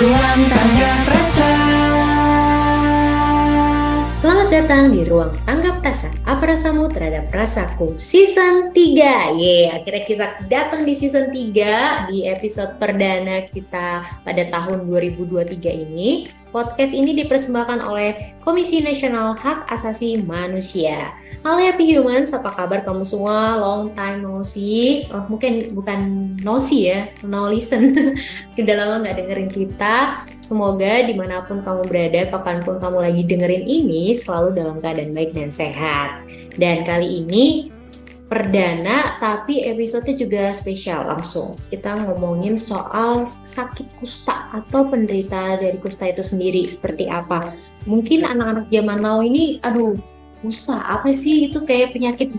Ruang Tanggap Rasa. Selamat datang di Ruang Tanggap Rasa. Apa rasamu terhadap rasaku? Season 3. Akhirnya kita datang di season 3 di episode perdana kita pada tahun 2023 ini. Podcast ini dipersembahkan oleh Komisi Nasional Hak Asasi Manusia. Halo Happy Humans, apa kabar kamu semua? Long time no see. Mungkin bukan no see ya, no listen. Udah lama gak dengerin kita. Semoga dimanapun kamu berada, kapanpun kamu lagi dengerin ini, selalu dalam keadaan baik dan sehat. Dan kali ini perdana, tapi episode juga spesial langsung. Kita ngomongin soal sakit kusta atau penderita dari kusta itu sendiri seperti apa. Mungkin anak-anak zaman now ini, kusta apa sih? Itu kayak penyakit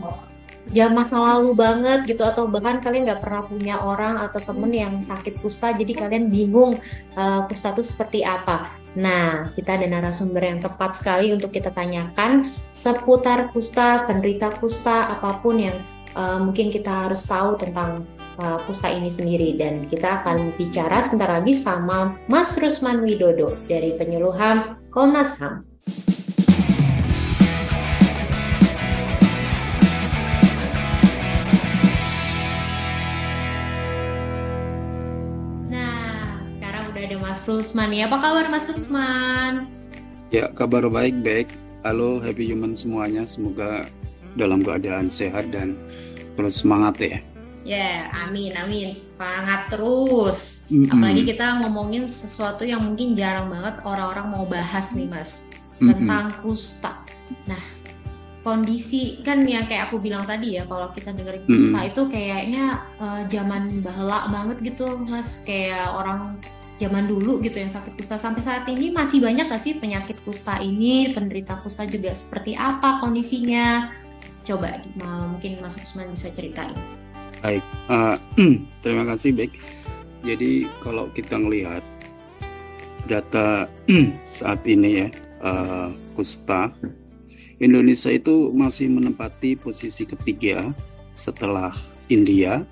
masa lalu banget gitu, atau bahkan kalian nggak pernah punya orang atau temen yang sakit kusta, jadi kalian bingung kusta itu seperti apa. Nah, kita ada narasumber yang tepat sekali untuk kita tanyakan seputar kusta, penderita kusta, apapun yang mungkin kita harus tahu tentang kusta ini sendiri. Dan kita akan bicara sebentar lagi sama Mas Rusman Widodo dari Penyuluhan Komnas HAM. Ada Mas Rusman ya. Apa kabar Mas Rusman? Ya, kabar baik. Halo Happy Human semuanya. Semoga dalam keadaan sehat dan terus semangat ya. Ya, amin. Semangat terus. Apalagi kita ngomongin sesuatu yang mungkin jarang banget orang-orang mau bahas nih Mas. Tentang kusta. Nah, kondisi kan yang kayak aku bilang tadi ya, kalau kita dengerin kusta itu kayaknya zaman baheula banget gitu Mas. Kayak orang zaman dulu gitu yang sakit kusta. Sampai saat ini masih banyak gak sih penyakit kusta ini? Penderita kusta juga seperti apa kondisinya? Coba mungkin Mas Usman bisa ceritain. Baik, terima kasih. Baik, jadi kalau kita melihat data saat ini ya, kusta Indonesia itu masih menempati posisi ketiga setelah India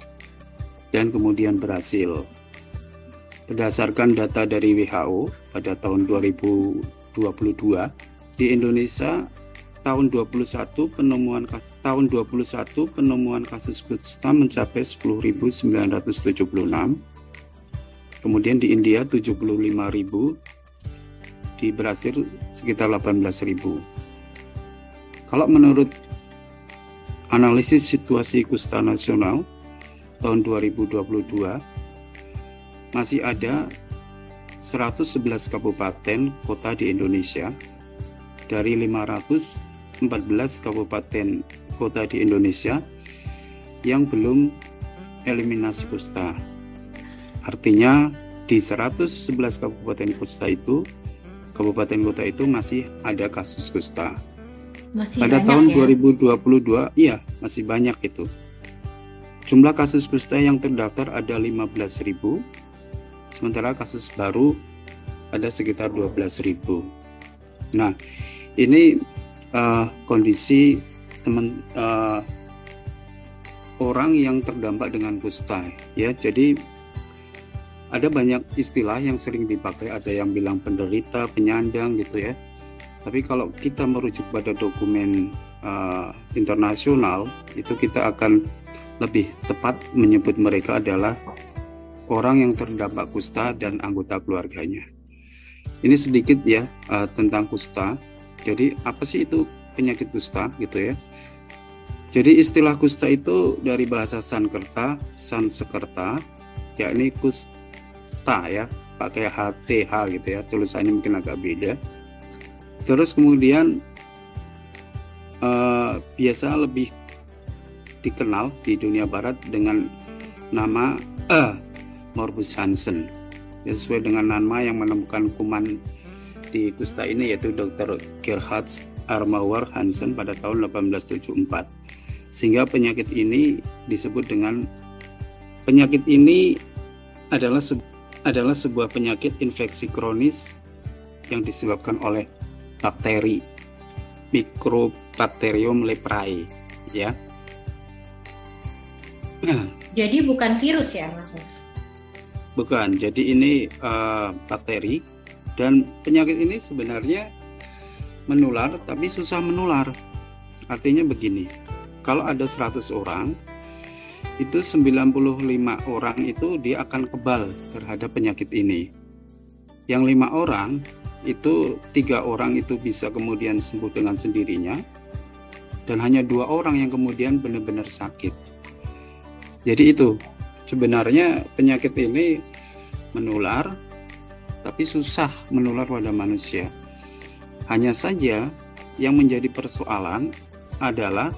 dan kemudian Brasil. Berdasarkan data dari WHO pada tahun 2022, di Indonesia tahun 21 penemuan kasus kusta mencapai 10.976. Kemudian di India 75.000, di Brasil sekitar 18.000. Kalau menurut analisis situasi kusta nasional tahun 2022, masih ada 111 kabupaten kota di Indonesia dari 514 kabupaten kota di Indonesia yang belum eliminasi kusta. Artinya di 111 kabupaten kota itu masih ada kasus kusta. Pada tahun ya? 2022 iya masih banyak itu. Jumlah kasus kusta yang terdaftar ada 15.000. Sementara kasus baru ada sekitar 12.000. Nah, ini kondisi orang yang terdampak dengan kusta ya. Jadi ada banyak istilah yang sering dipakai, ada yang bilang penderita, penyandang gitu ya. Tapi kalau kita merujuk pada dokumen internasional, itu kita akan lebih tepat menyebut mereka adalah orang yang terdampak kusta dan anggota keluarganya. Ini sedikit ya tentang kusta. Jadi apa sih itu penyakit kusta gitu ya. Jadi istilah kusta itu dari bahasa Sanskerta, yakni kusta ya, pakai HTH gitu ya, tulisannya mungkin agak beda. Terus kemudian biasa lebih dikenal di dunia barat dengan nama Morbus Hansen, ya, sesuai dengan nama yang menemukan kuman di kusta ini, yaitu Dr. Gerhard Armauer Hansen pada tahun 1874. Sehingga penyakit ini adalah sebuah penyakit infeksi kronis yang disebabkan oleh bakteri Mycobacterium leprae, ya. Jadi bukan virus ya Mas? Bukan, jadi ini bakteri, dan penyakit ini sebenarnya menular tapi susah menular. Artinya begini, kalau ada 100 orang, itu 95 orang itu dia akan kebal terhadap penyakit ini. Yang 5 orang, itu 3 orang itu bisa kemudian sembuh dengan sendirinya, dan hanya 2 orang yang kemudian benar-benar sakit. Jadi itu sebenarnya penyakit ini menular, tapi susah menular pada manusia. Hanya saja yang menjadi persoalan adalah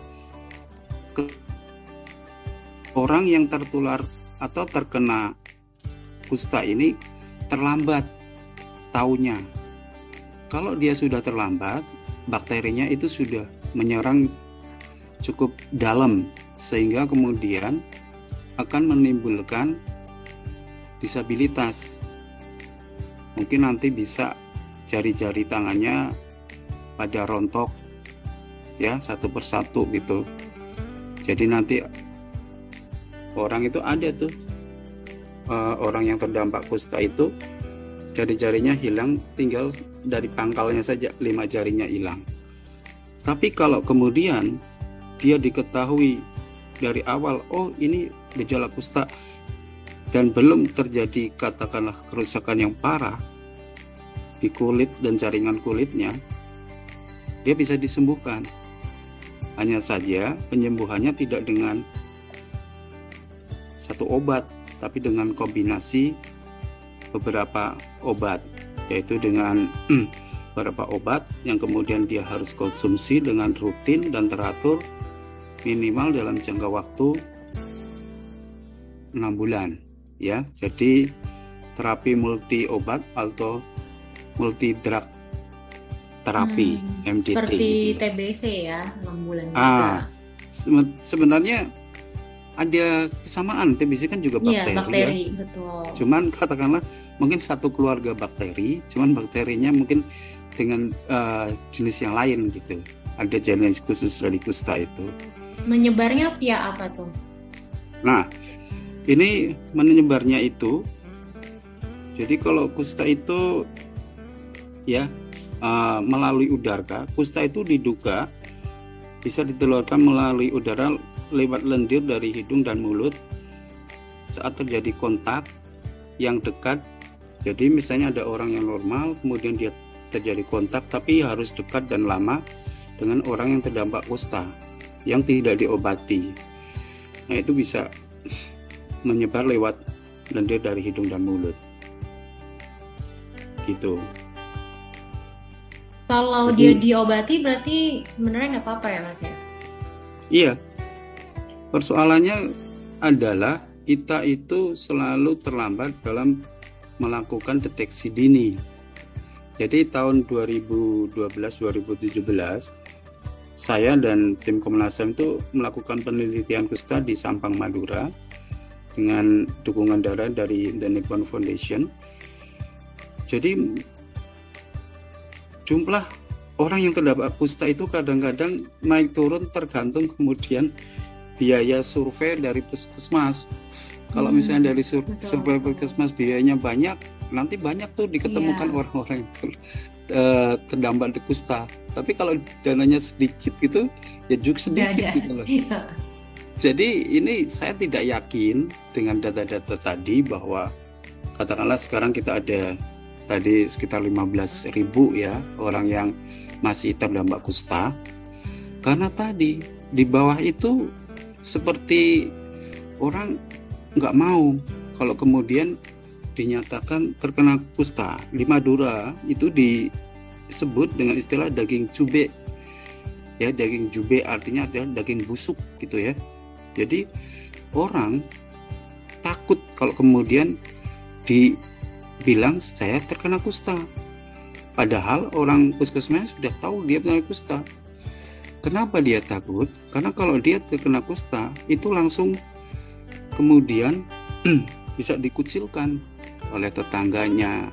orang yang tertular atau terkena kusta ini terlambat taunya. Kalau dia sudah terlambat, bakterinya itu sudah menyerang cukup dalam, sehingga kemudian akan menimbulkan disabilitas. Mungkin nanti bisa jari-jari tangannya pada rontok ya, satu persatu gitu. Jadi nanti orang itu ada tuh orang yang terdampak kusta itu jari-jarinya hilang, tinggal dari pangkalnya saja 5 jarinya hilang. Tapi kalau kemudian dia diketahui dari awal, oh ini gejala kusta, dan belum terjadi katakanlah kerusakan yang parah di kulit dan jaringan kulitnya, dia bisa disembuhkan. Hanya saja penyembuhannya tidak dengan satu obat, tapi dengan kombinasi beberapa obat, yaitu dengan beberapa obat yang kemudian dia harus konsumsi dengan rutin dan teratur, minimal dalam jangka waktu 6 bulan ya. Jadi terapi multi obat atau multi drug terapi, MDT seperti gitu. TBC ya, 6 bulan juga. Sebenarnya ada kesamaan, TBC kan juga bakteri, bakteri ya. Betul. Cuman katakanlah mungkin satu keluarga bakteri, cuman bakterinya mungkin dengan jenis yang lain gitu. Ada jenis khusus dari kusta itu. Menyebarnya via apa tuh? Nah, ini menyebarnya itu, jadi kalau kusta itu ya melalui udara. Kusta itu diduga bisa ditularkan melalui udara lewat lendir dari hidung dan mulut saat terjadi kontak yang dekat. Jadi misalnya ada orang yang normal, kemudian dia terjadi kontak tapi harus dekat dan lama dengan orang yang terdampak kusta yang tidak diobati. Nah, itu bisa menyebar lewat lendir dari hidung dan mulut gitu. Kalau dia diobati berarti sebenarnya nggak apa-apa ya Mas ya? Iya. Persoalannya adalah kita itu selalu terlambat dalam melakukan deteksi dini. Jadi tahun 2012-2017 saya dan tim Komnas HAM itu melakukan penelitian kusta di Sampang, Madura dengan dukungan darah dari The Nippon Foundation. Jadi jumlah orang yang terdapat kusta itu kadang-kadang naik turun tergantung kemudian biaya survei dari puskesmas. Kalau misalnya dari survei puskesmas biayanya banyak, nanti banyak tuh diketemukan orang-orang yang terdampak di kusta. Tapi kalau dananya sedikit gitu, ya juga sedikit gitu loh. Jadi ini saya tidak yakin dengan data-data tadi bahwa katakanlah sekarang kita ada tadi sekitar 15.000 ya orang yang masih terdampak kusta, karena tadi di bawah itu seperti orang nggak mau kalau kemudian dinyatakan terkena kusta. Di Madura itu disebut dengan istilah daging jube ya, daging jube artinya adalah daging busuk gitu ya. Jadi orang takut kalau kemudian dibilang saya terkena kusta, padahal orang puskesmas sudah tahu dia terkena kusta. Kenapa dia takut? Karena kalau dia terkena kusta itu langsung kemudian bisa dikucilkan oleh tetangganya.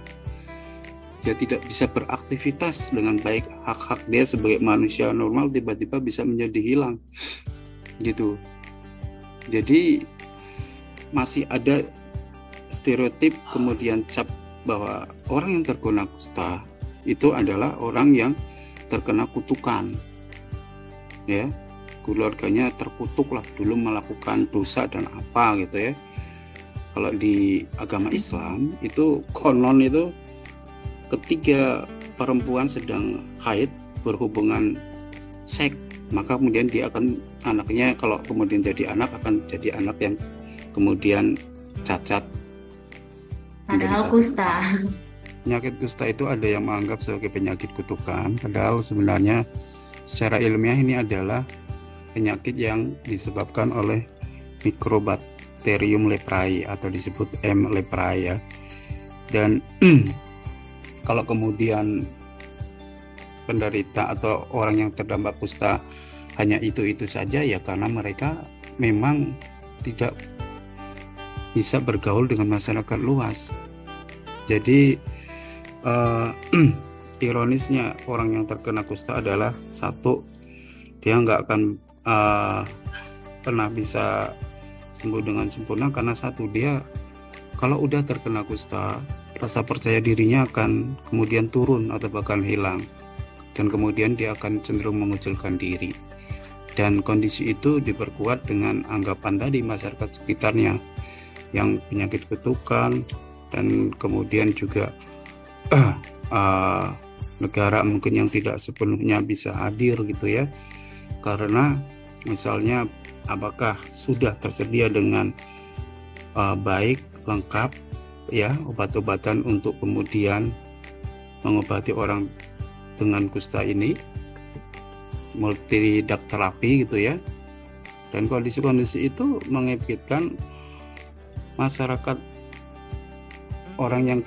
Dia tidak bisa beraktivitas dengan baik, hak-hak dia sebagai manusia normal tiba-tiba bisa menjadi hilang gitu. Jadi masih ada stereotip kemudian cap bahwa orang yang terkena kusta itu adalah orang yang terkena kutukan, ya, keluarganya terkutuk lah dulu melakukan dosa dan apa gitu ya. Kalau di agama Islam itu konon itu ketika perempuan sedang haid berhubungan seks, maka kemudian dia akan anaknya kalau kemudian jadi anak akan jadi anak yang kemudian cacat. Padahal kusta. Penyakit kusta itu ada yang menganggap sebagai penyakit kutukan, padahal sebenarnya secara ilmiah ini adalah penyakit yang disebabkan oleh Mycobacterium leprae atau disebut M. leprae ya. Dan kalau kemudian penderita atau orang yang terdampak kusta hanya itu saja ya karena mereka memang tidak bisa bergaul dengan masyarakat luas. Jadi ironisnya orang yang terkena kusta adalah satu, dia nggak akan pernah bisa sembuh dengan sempurna karena satu, dia kalau udah terkena kusta rasa percaya dirinya akan kemudian turun atau bahkan hilang, dan kemudian dia akan cenderung mengucilkan diri, dan kondisi itu diperkuat dengan anggapan tadi masyarakat sekitarnya yang penyakit kutukan, dan kemudian juga negara mungkin yang tidak sepenuhnya bisa hadir gitu ya, karena misalnya apakah sudah tersedia dengan baik lengkap ya obat-obatan untuk kemudian mengobati orang dengan kusta ini, multi drug terapi gitu ya. Dan kondisi-kondisi itu mengakibatkan masyarakat orang yang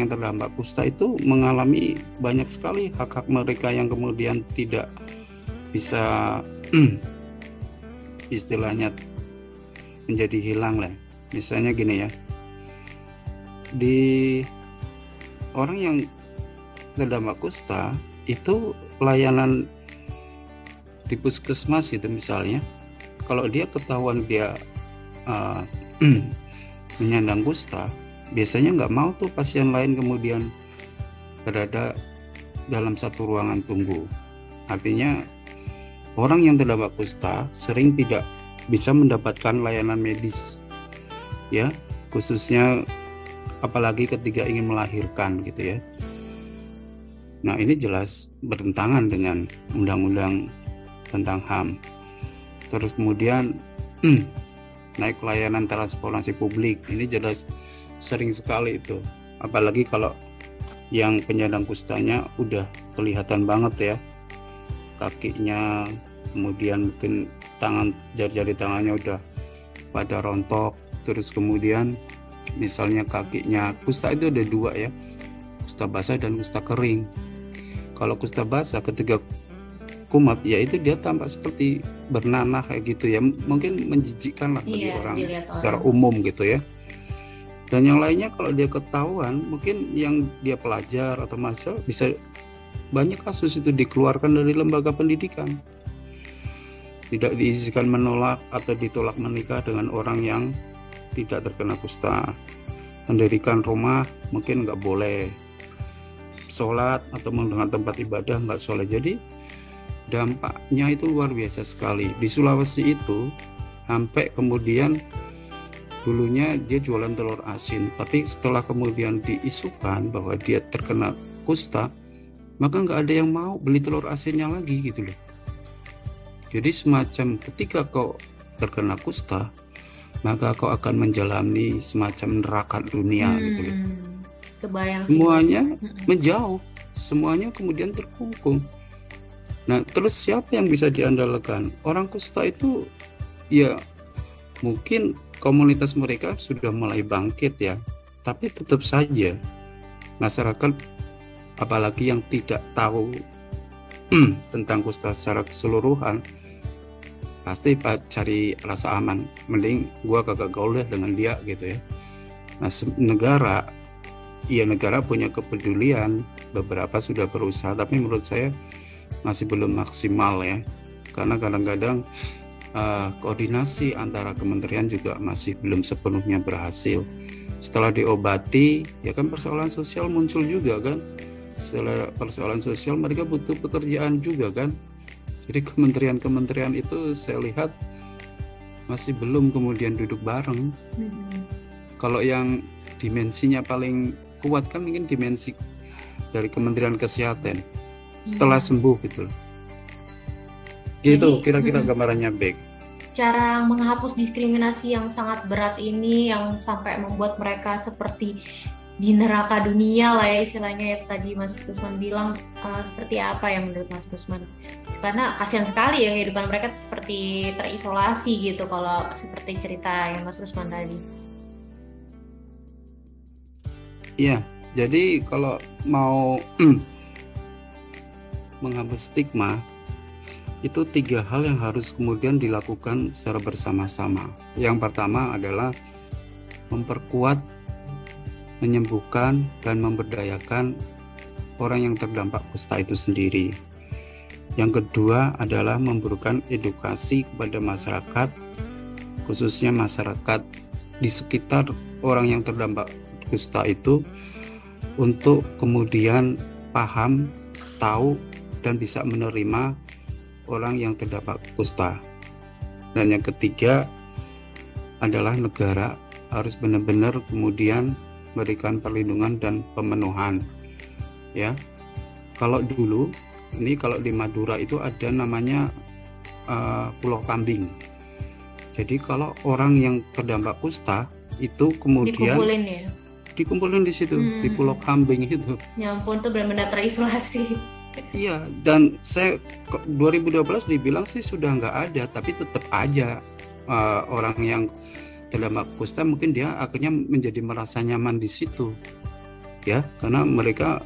terdampak kusta itu mengalami banyak sekali hak-hak mereka yang kemudian tidak bisa istilahnya menjadi hilang lah. Misalnya gini ya, di orang yang terdampak kusta itu layanan di puskesmas gitu misalnya, kalau dia ketahuan dia menyandang kusta, biasanya nggak mau tuh pasien lain kemudian berada dalam satu ruangan tunggu. Artinya orang yang terdampak kusta sering tidak bisa mendapatkan layanan medis ya, khususnya apalagi ketika ingin melahirkan gitu ya. Nah ini jelas bertentangan dengan undang-undang tentang HAM. Terus kemudian naik layanan transportasi publik, ini jelas sering sekali itu, apalagi kalau yang penyandang kustanya udah kelihatan banget ya, kakinya, kemudian mungkin jari-jari tangannya udah pada rontok, terus kemudian misalnya kakinya, kusta itu ada dua ya, kusta basah dan kusta kering. Kalau kusta basah ketika kumat ya itu dia tampak seperti bernanah kayak gitu ya, mungkin menjijikkan lah bagi orang secara umum gitu ya. Dan yang lainnya kalau dia ketahuan, mungkin yang dia pelajar atau mahasiswa, bisa banyak kasus itu dikeluarkan dari lembaga pendidikan, tidak diizinkan menolak atau ditolak menikah dengan orang yang tidak terkena kusta, mendirikan rumah mungkin nggak boleh, sholat atau mendengar tempat ibadah nggak sholat. Jadi dampaknya itu luar biasa sekali. Di Sulawesi itu sampai kemudian dulunya dia jualan telur asin, tapi setelah kemudian diisukan bahwa dia terkena kusta, maka nggak ada yang mau beli telur asinnya lagi gitu loh. Jadi semacam ketika kau terkena kusta, maka kau akan menjalani semacam neraka dunia gitu loh. Kebayang sih, semuanya menjauh, semuanya kemudian terkungkung. Nah terus siapa yang bisa diandalkan? Orang kusta itu ya mungkin komunitas mereka sudah mulai bangkit ya, tapi tetap saja masyarakat apalagi yang tidak tahu tentang kusta secara keseluruhan pasti cari rasa aman, mending gua kagak gaul deh dengan dia gitu ya. Nah negara punya kepedulian, beberapa sudah berusaha, tapi menurut saya masih belum maksimal ya, karena kadang-kadang koordinasi antara kementerian juga masih belum sepenuhnya berhasil. Setelah diobati, ya kan persoalan sosial muncul juga kan. Setelah persoalan sosial mereka butuh pekerjaan juga kan. Jadi kementerian-kementerian itu saya lihat masih belum kemudian duduk bareng. Kalau yang dimensinya paling kuat kan mungkin dimensi dari Kementerian Kesehatan setelah sembuh gitu. Gitu kira-kira gambarannya Bek. Cara menghapus diskriminasi yang sangat berat ini yang sampai membuat mereka seperti di neraka dunia lah ya istilahnya ya tadi Mas Rusman bilang, seperti apa ya menurut Mas Rusman? Karena kasihan sekali ya kehidupan mereka seperti terisolasi gitu kalau seperti cerita yang Mas Rusman tadi. Iya, jadi kalau mau menghapus stigma itu 3 hal yang harus kemudian dilakukan secara bersama-sama. Yang pertama adalah memperkuat, menyembuhkan, dan memberdayakan orang yang terdampak kusta itu sendiri. Yang kedua adalah memberikan edukasi kepada masyarakat, khususnya masyarakat di sekitar orang yang terdampak kusta itu, untuk kemudian paham, tahu, dan bisa menerima orang yang terdampak kusta. Dan yang ketiga adalah negara harus benar-benar kemudian berikan perlindungan dan pemenuhan. Ya, kalau dulu ini kalau di Madura itu ada namanya Pulau Kambing. Jadi kalau orang yang terdampak kusta itu kemudian dikumpulin di situ di Pulau Kambing itu. Ya ampun, tuh benar-benar terisolasi. Iya, dan saya 2012 dibilang sih sudah nggak ada, tapi tetap aja orang yang terdampak kusta mungkin dia akhirnya menjadi merasa nyaman di situ, ya, karena mereka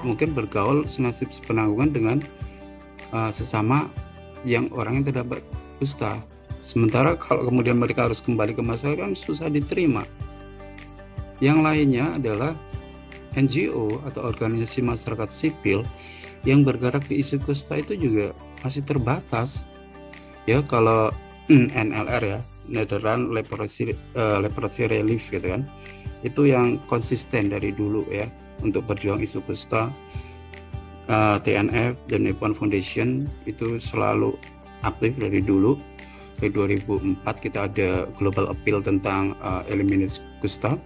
mungkin bergaul senasib sepenanggungan dengan sesama yang orang yang terdampak kusta. Sementara kalau kemudian mereka harus kembali ke masyarakat susah diterima. Yang lainnya adalah NGO atau organisasi masyarakat sipil yang bergerak di isu kusta itu juga masih terbatas. Ya, kalau NLR ya, Netherlands Leprosy Relief gitu kan, itu yang konsisten dari dulu ya untuk berjuang isu kusta. TNF dan Nippon Foundation itu selalu aktif dari dulu. Dari 2004 kita ada Global Appeal tentang eliminasi kusta.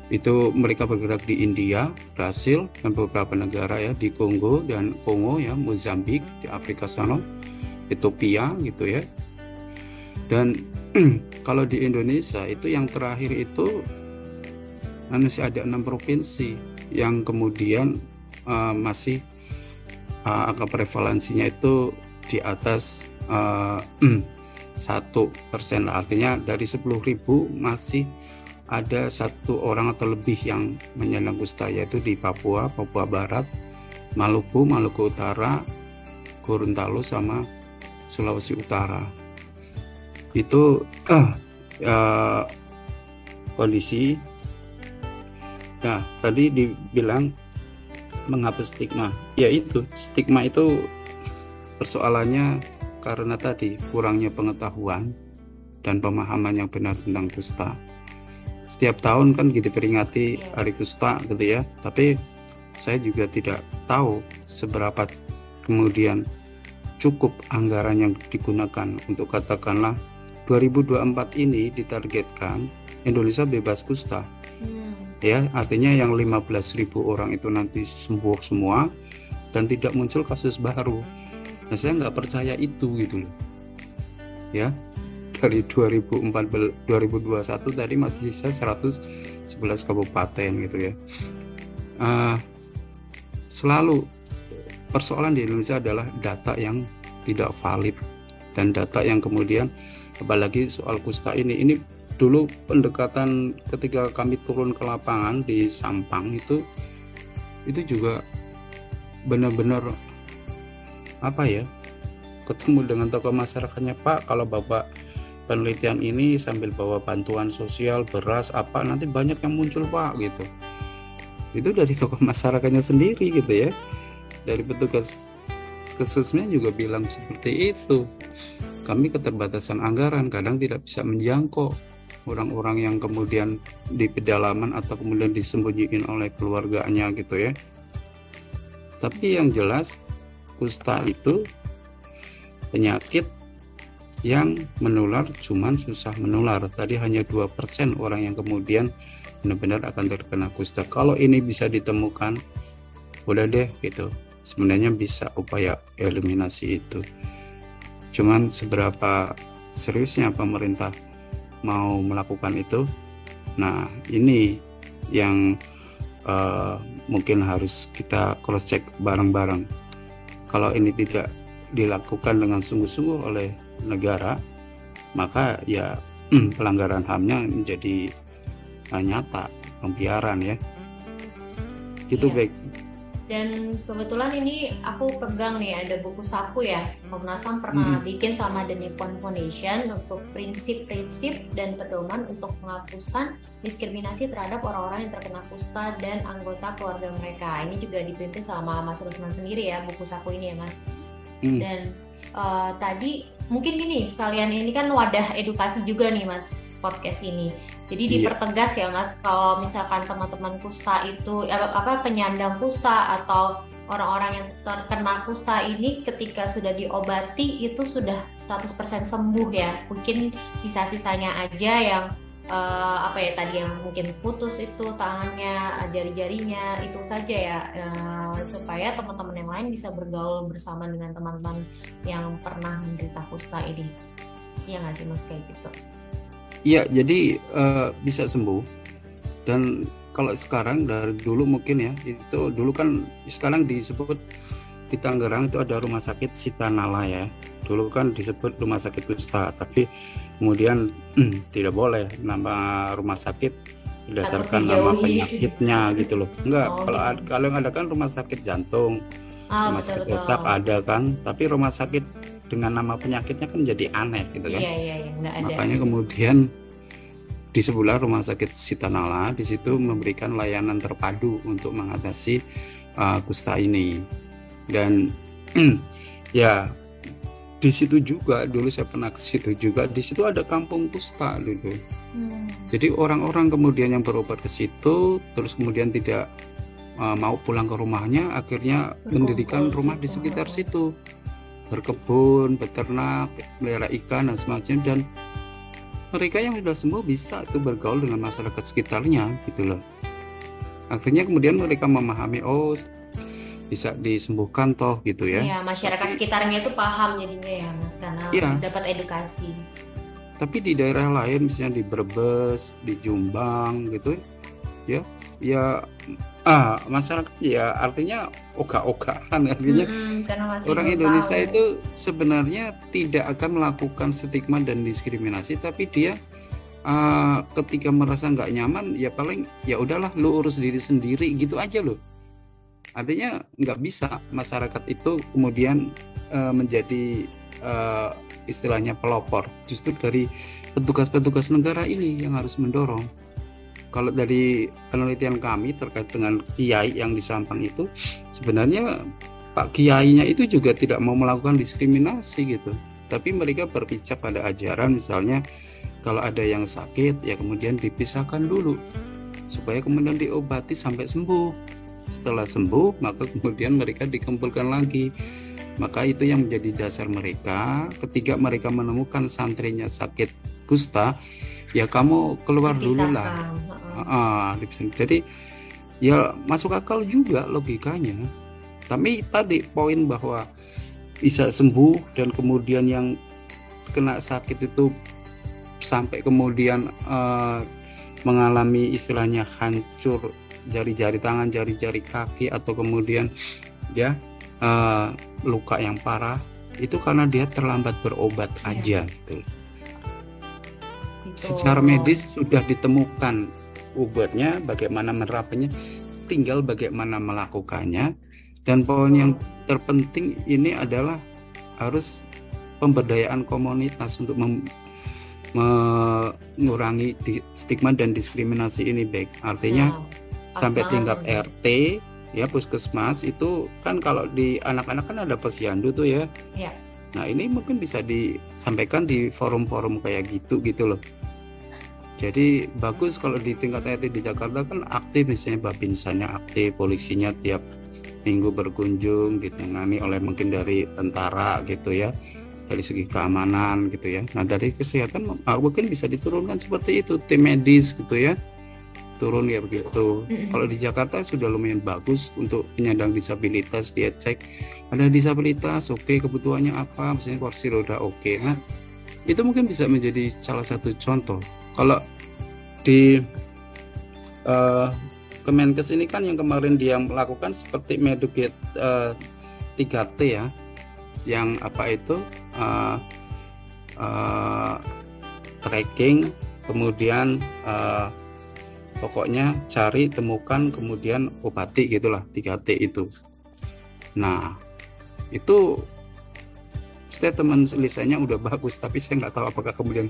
Itu mereka bergerak di India, Brasil, dan beberapa negara ya, di Kongo ya, Mozambik di Afrika sana, Ethiopia gitu ya. Dan kalau di Indonesia itu yang terakhir itu masih ada 6 provinsi yang kemudian masih angka prevalensinya itu di atas 1%, artinya dari 10.000 masih ada 1 orang atau lebih yang menyandang kusta, yaitu di Papua Barat, Maluku Utara, Gorontalo sama Sulawesi Utara. Itu kondisi. Nah, tadi dibilang menghapus stigma. Ya itu, stigma itu persoalannya karena tadi kurangnya pengetahuan dan pemahaman yang benar tentang kusta. Setiap tahun kan gitu peringati Hari Kusta gitu ya, tapi saya juga tidak tahu seberapa kemudian cukup anggaran yang digunakan untuk katakanlah 2024 ini ditargetkan Indonesia bebas kusta. Ya, artinya yang 15.000 orang itu nanti sembuh semua dan tidak muncul kasus baru. Nah, saya nggak percaya itu gitu loh. Ya, dari 2021 tadi masih sisa 111 kabupaten gitu ya. Selalu persoalan di Indonesia adalah data yang tidak valid dan data yang kemudian, apalagi soal kusta ini dulu pendekatan ketika kami turun ke lapangan di Sampang itu juga benar-benar apa ya, ketemu dengan tokoh masyarakatnya, Pak, kalau Bapak penelitian ini sambil bawa bantuan sosial, beras apa, nanti banyak yang muncul Pak gitu. Itu dari tokoh masyarakatnya sendiri gitu ya. Dari petugas khususnya juga bilang seperti itu. kami keterbatasan anggaran, kadang tidak bisa menjangkau orang-orang yang kemudian di pedalaman atau kemudian disembunyiin oleh keluarganya gitu ya. Tapi yang jelas kusta itu penyakit yang menular, cuman susah menular. Tadi hanya 2% orang yang kemudian benar-benar akan terkena kusta. Kalau ini bisa ditemukan, udah deh gitu. Sebenarnya bisa upaya eliminasi itu. Cuman seberapa seriusnya pemerintah mau melakukan itu? Nah, ini yang mungkin harus kita cross check bareng-bareng. Kalau ini tidak dilakukan dengan sungguh-sungguh oleh negara, maka ya pelanggaran HAM-nya menjadi nyata, pembiaran ya. Gitu baik. Dan kebetulan ini aku pegang nih, ada buku saku ya, Komnas HAM pernah bikin sama The Nippon Foundation untuk prinsip-prinsip dan pedoman untuk penghapusan diskriminasi terhadap orang-orang yang terkena kusta dan anggota keluarga mereka. Ini juga dipimpin sama Mas Rusman sendiri ya, buku saku ini ya Mas. Dan tadi mungkin gini, sekalian ini kan wadah edukasi juga nih Mas, podcast ini. Jadi dipertegas ya Mas, kalau misalkan teman-teman kusta itu penyandang kusta atau orang-orang yang terkena kusta ini ketika sudah diobati itu sudah 100% sembuh ya. Mungkin sisa-sisanya aja yang tadi yang mungkin putus itu tangannya, jari-jarinya itu saja ya, supaya teman-teman yang lain bisa bergaul bersama dengan teman-teman yang pernah menderita kusta ini. Iya nggak sih Mas kayak gitu? Iya, jadi bisa sembuh. Dan kalau sekarang dari dulu mungkin ya, itu dulu kan sekarang disebut di Tangerang itu ada rumah sakit Sitanala ya. Dulu kan disebut rumah sakit kusta, tapi kemudian tidak boleh nama rumah sakit berdasarkan nama penyakitnya gitu loh. Enggak, kalau yang ada kan rumah sakit jantung, rumah sakit otak ada kan, tapi rumah sakit dengan nama penyakitnya kan jadi aneh gitu kan. Iya, nggak ada. Makanya kemudian di sebelah rumah sakit Sitanala di situ memberikan layanan terpadu untuk mengatasi kusta ini. Dan ya di situ juga dulu saya pernah ke situ juga, di situ ada kampung kusta gitu. Jadi orang-orang kemudian yang berobat ke situ terus kemudian tidak mau pulang ke rumahnya, akhirnya mendirikan rumah di sekitar situ, berkebun, beternak, melihara ikan dan semacamnya, dan mereka yang sudah sembuh bisa itu bergaul dengan masyarakat sekitarnya gitu loh. Akhirnya kemudian mereka memahami, oh bisa disembuhkan toh gitu ya. Iya, masyarakat sekitarnya itu paham jadinya ya Mas, karena dapat edukasi. Tapi di daerah lain misalnya di Brebes, di Jombang gitu ya masyarakat ya artinya ogah-ogahan artinya orang Indonesia itu sebenarnya tidak akan melakukan stigma dan diskriminasi, tapi dia ketika merasa nggak nyaman ya paling ya udahlah lu urus diri sendiri gitu aja loh. Artinya nggak bisa masyarakat itu kemudian menjadi istilahnya pelopor. Justru dari petugas-petugas negara ini yang harus mendorong. Kalau dari penelitian kami terkait dengan kiai yang di Sampang itu, sebenarnya Pak Kiainya itu juga tidak mau melakukan diskriminasi gitu. Tapi mereka berpijak pada ajaran, misalnya kalau ada yang sakit ya kemudian dipisahkan dulu supaya kemudian diobati sampai sembuh. Setelah sembuh maka kemudian mereka dikumpulkan lagi. Maka itu yang menjadi dasar mereka ketika mereka menemukan santrinya sakit kusta, ya kamu keluar dulu lah. Jadi ya masuk akal juga logikanya. Tapi tadi poin bahwa bisa sembuh dan kemudian yang kena sakit itu sampai kemudian mengalami istilahnya hancur jari-jari tangan, jari-jari kaki, atau kemudian ya luka yang parah, itu karena dia terlambat berobat aja gitu. Secara medis sudah ditemukan obatnya, bagaimana menerapannya, tinggal bagaimana melakukannya. Dan poin yang terpenting ini adalah harus pemberdayaan komunitas untuk mengurangi stigma dan diskriminasi ini baik. Artinya sampai tingkat RT ya, puskesmas itu kan, kalau di anak-anak kan ada posyandu tuh ya. Nah, ini mungkin bisa disampaikan di forum-forum kayak gitu loh. Jadi bagus kalau di tingkat RT di Jakarta kan aktif, misalnya Babinsa-nya aktif, polisinya tiap minggu berkunjung, ditangani oleh mungkin dari tentara gitu ya, dari segi keamanan gitu ya. Nah, dari kesehatan mungkin bisa diturunkan seperti itu, tim medis gitu ya, turun ya begitu. Kalau di Jakarta sudah lumayan bagus untuk penyandang disabilitas, dia cek ada disabilitas, oke, kebutuhannya apa, misalnya kursi roda, oke. Nah, itu mungkin bisa menjadi salah satu contoh. Kalau di Kemenkes ini kan yang kemarin dia melakukan seperti Medugate 3T ya, yang apa itu tracking, kemudian pokoknya cari, temukan, kemudian obati gitulah, 3T itu. Nah, itu statement lisannya udah bagus, tapi saya nggak tahu apakah kemudian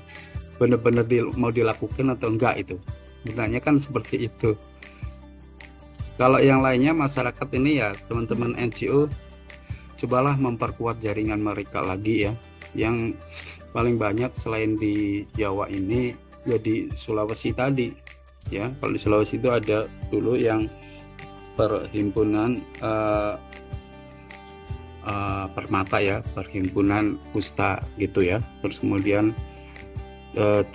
benar-benar mau dilakukan atau enggak itu. Sebenarnya kan seperti itu. Kalau yang lainnya masyarakat ini ya teman-teman NGO, cobalah memperkuat jaringan mereka lagi ya. Yang paling banyak selain di Jawa ini ya di Sulawesi tadi ya. Kalau di Sulawesi itu ada dulu yang perhimpunan Permata ya, perhimpunan kusta gitu ya. Terus kemudian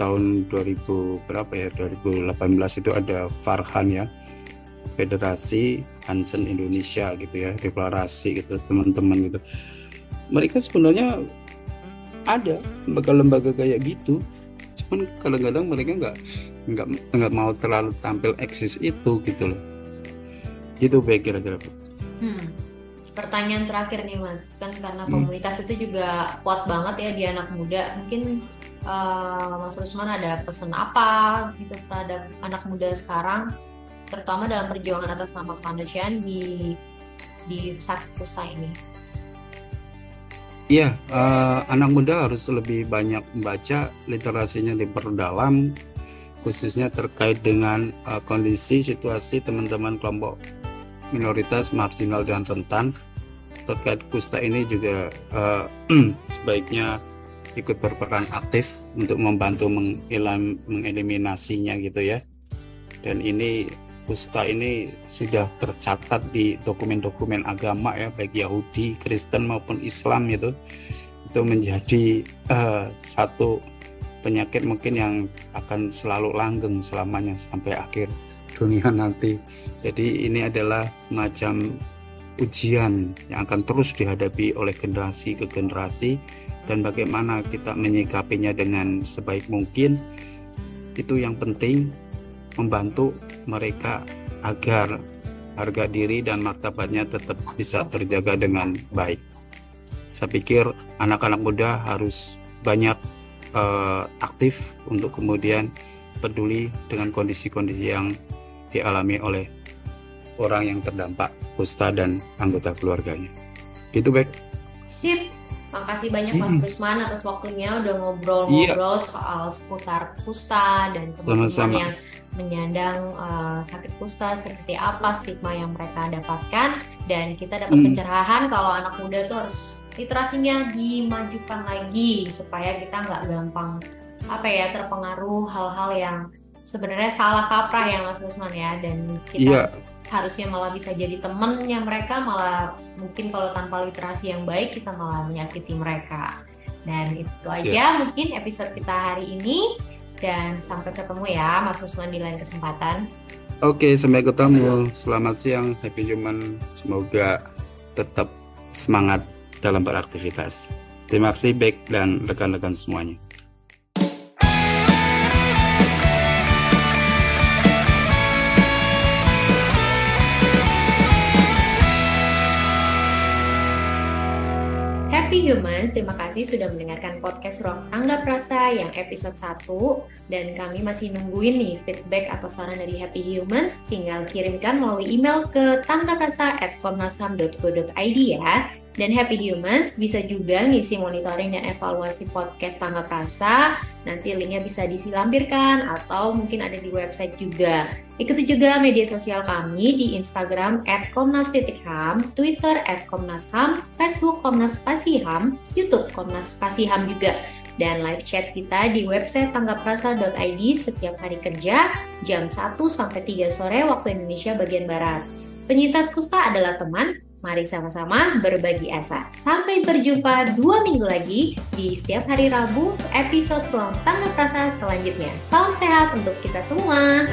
tahun 2000 berapa ya, 2018 itu ada Farhan ya, Federasi Hansen Indonesia gitu ya, deklarasi gitu teman-teman gitu. Mereka sebenarnya ada lembaga-lembaga kayak gitu, cuman kadang-kadang mereka nggak mau terlalu tampil eksis itu gitu loh. Gitu baik kira-kira. Pertanyaan terakhir nih Mas, kan karena komunitas itu juga kuat banget ya di anak muda, mungkin Mas Rusman ada pesan apa gitu terhadap anak muda sekarang, terutama dalam perjuangan atas nama kemanusiaan di sakit kusta ini? Iya, anak muda harus lebih banyak membaca, literasinya diperdalam, khususnya terkait dengan kondisi situasi teman-teman kelompok minoritas, marginal dan rentan. Terkait kusta ini juga sebaiknya ikut berperan aktif untuk membantu mengeliminasinya gitu ya. Dan ini kusta ini sudah tercatat di dokumen-dokumen agama ya, baik Yahudi, Kristen maupun Islam itu menjadi satu penyakit mungkin yang akan selalu langgeng selamanya sampai akhir dunia nanti. Jadi ini adalah semacam ujian yang akan terus dihadapi oleh generasi ke generasi, dan bagaimana kita menyikapinya dengan sebaik mungkin itu yang penting, membantu mereka agar harga diri dan martabatnya tetap bisa terjaga dengan baik. Saya pikir anak-anak muda harus banyak aktif untuk kemudian peduli dengan kondisi-kondisi yang dialami oleh orang yang terdampak kusta dan anggota keluarganya. Gitu baik. Sip. Makasih banyak Mas Rusman atas waktunya udah ngobrol-ngobrol soal seputar kusta dan teman-teman yang menyandang sakit kusta, seperti apa stigma yang mereka dapatkan, dan kita dapat pencerahan kalau anak muda tuh harus literasinya dimajukan lagi supaya kita nggak gampang terpengaruh hal-hal yang sebenarnya salah kaprah ya Mas Rusman ya, dan kita harusnya malah bisa jadi temennya mereka, malah mungkin kalau tanpa literasi yang baik kita malah menyakiti mereka. Dan itu aja mungkin episode kita hari ini, dan sampai ketemu ya Mas Rusman di lain kesempatan. Oke, sampai ketemu. Selamat siang, happy human. Semoga tetap semangat dalam beraktivitas. Terima kasih Bek dan rekan-rekan semuanya. Happy Humans, terima kasih sudah mendengarkan podcast Ruang Tanggap Rasa yang episode 1, dan kami masih nungguin nih feedback atau saran dari Happy Humans. Tinggal kirimkan melalui email ke tanggaprasa@komnasham.go.id ya. Dan Happy Humans bisa juga ngisi monitoring dan evaluasi podcast Tanggap Rasa. Nanti linknya bisa dilampirkan atau mungkin ada di website juga. Ikuti juga media sosial kami di Instagram @komnas_ham, Twitter @komnasham, Facebook Komnas_ham, YouTube Komnas_ham juga. Dan live chat kita di website tanggaprasa.id setiap hari kerja jam 1 sampai 3 sore waktu Indonesia bagian Barat. Penyintas kusta adalah teman. Mari sama-sama berbagi asa. Sampai berjumpa 2 minggu lagi di setiap hari Rabu episode Peluang Tanggap Rasa selanjutnya. Salam sehat untuk kita semua.